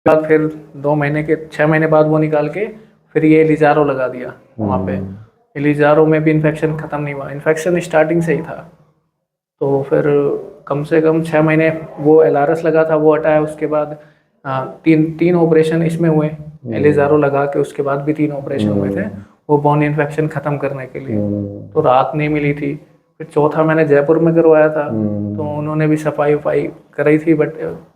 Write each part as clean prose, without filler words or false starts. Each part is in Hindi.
बाद फिर 2 महीने के 6 महीने बाद वो निकाल के फिर ये लिजारो लगा दिया वहाँ पे। लिजारो में भी इन्फेक्शन ख़त्म नहीं हुआ, इन्फेक्शन स्टार्टिंग से ही था। तो फिर कम से कम 6 महीने वो एलआरएस लगा था, वो हटाया। उसके बाद तीन तीन ऑपरेशन इसमें हुए, एलिजारो लगा के उसके बाद भी 3 ऑपरेशन हुए थे वो बोन इन्फेक्शन ख़त्म करने के लिए। तो राहत नहीं मिली थी। फिर चौथा मैंने जयपुर में करवाया था, तो उन्होंने भी सफाई वफाई कराई थी, बट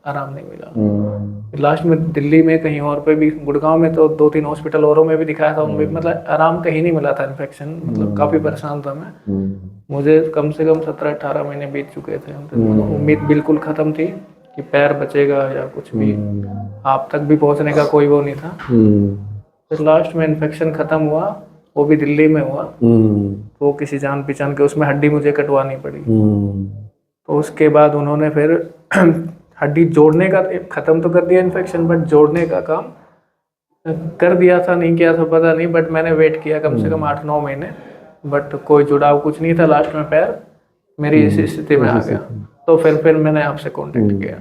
आराम नहीं मिला। लास्ट में दिल्ली में कहीं और पे भी, गुड़गांव में तो 2-3 हॉस्पिटल औरों में भी दिखाया था, उनमें मतलब आराम कहीं नहीं मिला था। इन्फेक्शन मतलब काफ़ी परेशान था मैं। मुझे कम से कम 17-18 महीने बीत चुके थे। उम्मीद बिल्कुल ख़त्म थी कि पैर बचेगा या कुछ भी, आप तक भी पहुंचने का कोई वो नहीं था। फिर लास्ट में इन्फेक्शन ख़त्म हुआ, वो भी दिल्ली में हुआ। तो किसी जान पहचान के, उसमें हड्डी मुझे कटवानी पड़ी। तो उसके बाद उन्होंने फिर हड्डी जोड़ने का, ख़त्म तो कर दिया इन्फेक्शन, बट जोड़ने का काम कर दिया था, नहीं किया था पता नहीं, बट मैंने वेट किया कम से कम 8-9 महीने, बट कोई जुड़ाव कुछ नहीं था। लास्ट में पैर मेरी इस स्थिति में आ गया। तो फिर मैंने आपसे कांटेक्ट किया।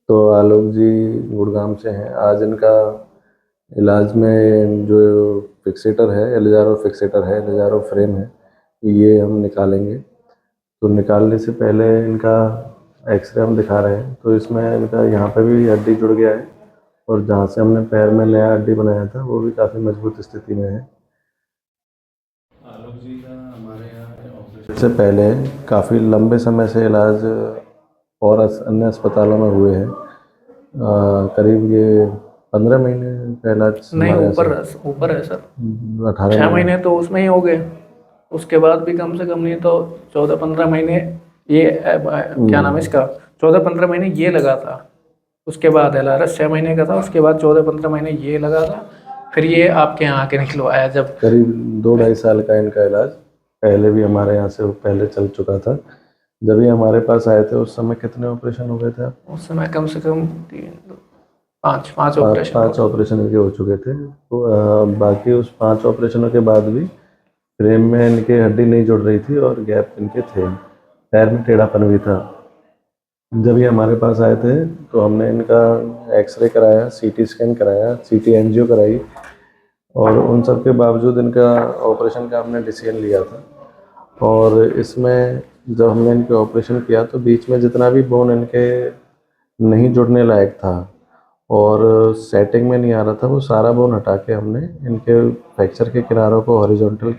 तो आलोक जी गुड़गांव से हैं। आज इनका इलाज में जो फिक्सेटर है, एलिजारो फिक्सेटर है, एलिजारो फ्रेम है, ये हम निकालेंगे। तो निकालने से पहले इनका एक्सरे हम दिखा रहे हैं। तो इसमें इनका यहाँ पे भी हड्डी जुड़ गया है, और जहाँ से हमने पैर में नया हड्डी बनाया था वो भी काफ़ी मजबूत स्थिति में है। आलोक जी का हमारे यहाँ ऑपरेशन से पहले काफ़ी लंबे समय से इलाज और अन्य अस्पतालों में हुए हैं। करीब ये 15 महीने का इलाज नहीं, ऊपर है सर। 18 6 महीने तो उसमें ही हो गए, उसके बाद भी कम से कम नहीं तो 14-15 महीने ये क्या नाम है इसका, 14-15 महीने ये लगा था। उसके बाद एलआरएस 6 महीने का था, उसके बाद 14-15 महीने ये लगा था। फिर ये आपके यहाँ आके निकलवाया जब। करीब 2-2.5 साल का इनका इलाज पहले भी हमारे यहाँ से पहले चल चुका था। जब ये हमारे पास आए थे उस समय कितने ऑपरेशन हो गए थे? उस समय कम से कम 5 ऑपरेशन इनके हो चुके थे। तो बाकी उस 5 ऑपरेशनों के बाद भी फ्रेम में इनके हड्डी नहीं जुड़ रही थी और गैप इनके थे, पैर में टेढ़ापन भी था। जब ये हमारे पास आए थे तो हमने इनका एक्सरे कराया, सीटी स्कैन कराया, सीटी एंजियो कराई, और उन सब के बावजूद इनका ऑपरेशन का हमने डिसीजन लिया था। और इसमें जब हमने इनके ऑपरेशन किया तो बीच में जितना भी बोन इनके नहीं जुड़ने लायक था और सेटिंग में नहीं आ रहा था, वो सारा बोन हटा के हमने इनके फ्रैक्चर के किनारों को हॉरिजॉन्टल,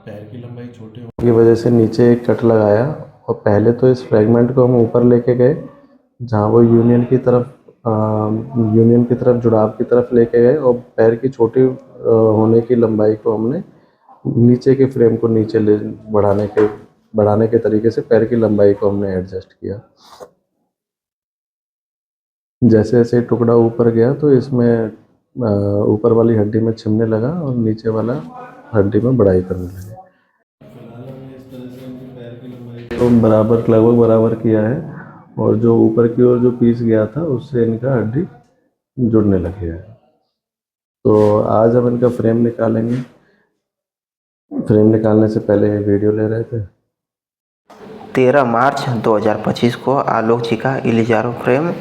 पैर की लंबाई छोटी होने की वजह से नीचे एक कट लगाया। और पहले तो इस फ्रेगमेंट को हम ऊपर लेके गए जहाँ वो यूनियन की तरफ जुड़ाव की तरफ लेके गए, और पैर की छोटी होने की लंबाई को हमने नीचे के फ्रेम को नीचे ले बढ़ाने के तरीके से पैर की लंबाई को हमने एडजस्ट किया। जैसे जैसे टुकड़ा ऊपर गया तो इसमें ऊपर वाली हड्डी में छिपने लगा और नीचे वाला हड्डी में बढ़ाई करने लगे। फिलहाल हमने इस तरह से इनके पैर की लंबाई को लगभग बराबर किया है, और जो ऊपर की ओर जो पीस गया था उससे इनका हड्डी जुड़ने लग गया है। तो आज हम इनका फ्रेम निकालेंगे। फ्रेम निकालने से पहले वीडियो ले रहे थे। 13 मार्च 2025 को आलोक जी का इलिजारो फ्रेम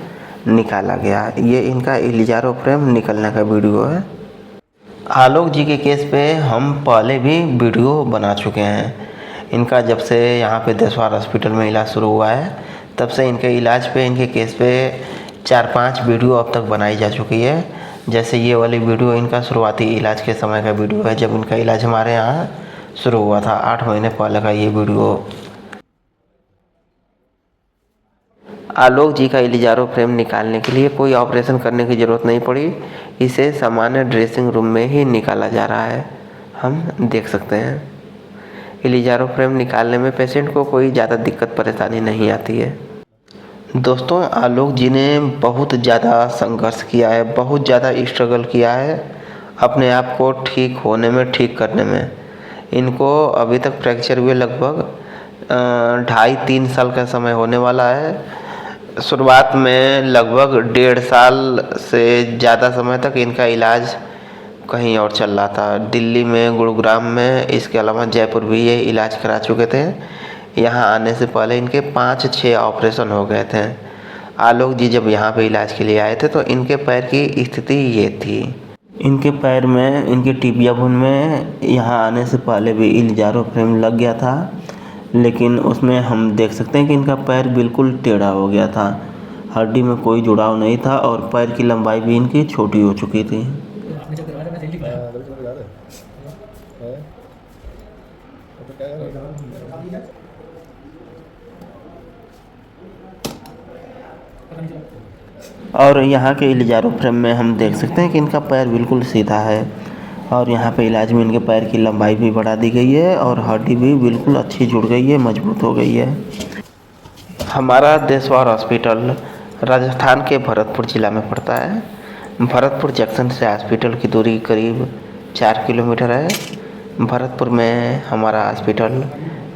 निकाला गया। ये इनका इलिजारो फ्रेम निकलने का वीडियो है। आलोक जी के केस पे हम पहले भी वीडियो बना चुके हैं। इनका जब से यहाँ पे देशवार हॉस्पिटल में इलाज शुरू हुआ है तब से इनके इलाज पे, इनके केस पे 4-5 वीडियो अब तक बनाई जा चुकी है। जैसे ये वाली वीडियो इनका शुरुआती इलाज के समय का वीडियो है, जब इनका इलाज हमारे यहाँ शुरू हुआ था 8 महीने पहले का ये वीडियो। आलोक जी का इलिजारो फ्रेम निकालने के लिए कोई ऑपरेशन करने की ज़रूरत नहीं पड़ी। इसे सामान्य ड्रेसिंग रूम में ही निकाला जा रहा है, हम देख सकते हैं। इलिजारो फ्रेम निकालने में पेशेंट को कोई ज़्यादा दिक्कत परेशानी नहीं आती है। दोस्तों, आलोक जी ने बहुत ज़्यादा संघर्ष किया है, बहुत ज़्यादा स्ट्रगल किया है अपने आप को ठीक होने में, ठीक करने में। इनको अभी तक फ्रैक्चर हुए लगभग 2.5-3 साल का समय होने वाला है। शुरुआत में लगभग 1.5 साल से ज़्यादा समय तक इनका इलाज कहीं और चल रहा था, दिल्ली में, गुरुग्राम में, इसके अलावा जयपुर भी ये इलाज करा चुके थे। यहाँ आने से पहले इनके 5-6 ऑपरेशन हो गए थे। आलोक जी जब यहाँ पे इलाज के लिए आए थे तो इनके पैर की स्थिति ये थी। इनके पैर में, इनके टिबिया बोन में यहाँ आने से पहले भी इलिजारो फ्रेम लग गया था, लेकिन उसमें हम देख सकते हैं कि इनका पैर बिल्कुल टेढ़ा हो गया था, हड्डी में कोई जुड़ाव नहीं था और पैर की लंबाई भी इनकी छोटी हो चुकी थी। और यहाँ के इलिजारो फ्रेम में हम देख सकते हैं कि इनका पैर बिल्कुल सीधा है और यहाँ पे इलाज में इनके पैर की लंबाई भी बढ़ा दी गई है और हड्डी भी बिल्कुल अच्छी जुड़ गई है, मजबूत हो गई है। हमारा देशवार हॉस्पिटल राजस्थान के भरतपुर ज़िला में पड़ता है। भरतपुर जंक्शन से हॉस्पिटल की दूरी करीब 4 किलोमीटर है। भरतपुर में हमारा हॉस्पिटल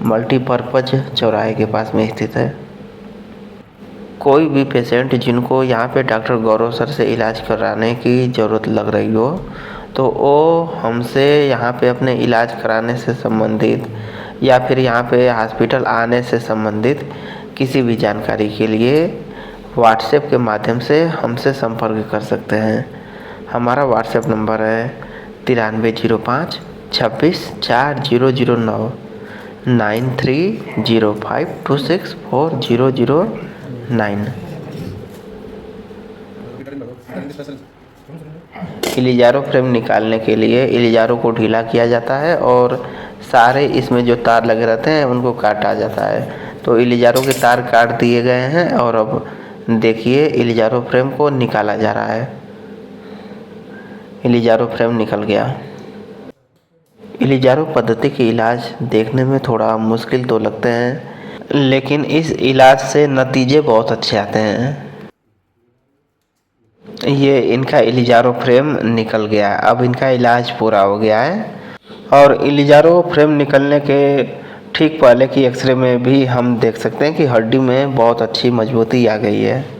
मल्टीपर्पज़ चौराहे के पास में स्थित है। कोई भी पेशेंट जिनको यहाँ पे डॉक्टर गौरव सर से इलाज कराने की ज़रूरत लग रही हो तो वो हमसे यहाँ पे अपने इलाज कराने से संबंधित या फिर यहाँ पे हॉस्पिटल आने से संबंधित किसी भी जानकारी के लिए व्हाट्सएप के माध्यम से हमसे संपर्क कर सकते हैं। हमारा व्हाट्सएप नंबर है 9305 26 4009 9305264009। इलिजारो फ्रेम निकालने के लिए इलिजारो को ढीला किया जाता है और सारे इसमें जो तार लगे रहते हैं उनको काटा जाता है। तो इलिजारो के तार काट दिए गए हैं और अब देखिए इलिजारो फ्रेम को निकाला जा रहा है। इलिजारो फ्रेम निकल गया। इलिजारो पद्धति के इलाज देखने में थोड़ा मुश्किल तो लगते हैं, लेकिन इस इलाज से नतीजे बहुत अच्छे आते हैं। ये इनका इलिजारो फ्रेम निकल गया, अब इनका इलाज पूरा हो गया है। और इलिजारो फ्रेम निकलने के ठीक पहले की एक्सरे में भी हम देख सकते हैं कि हड्डी में बहुत अच्छी मजबूती आ गई है।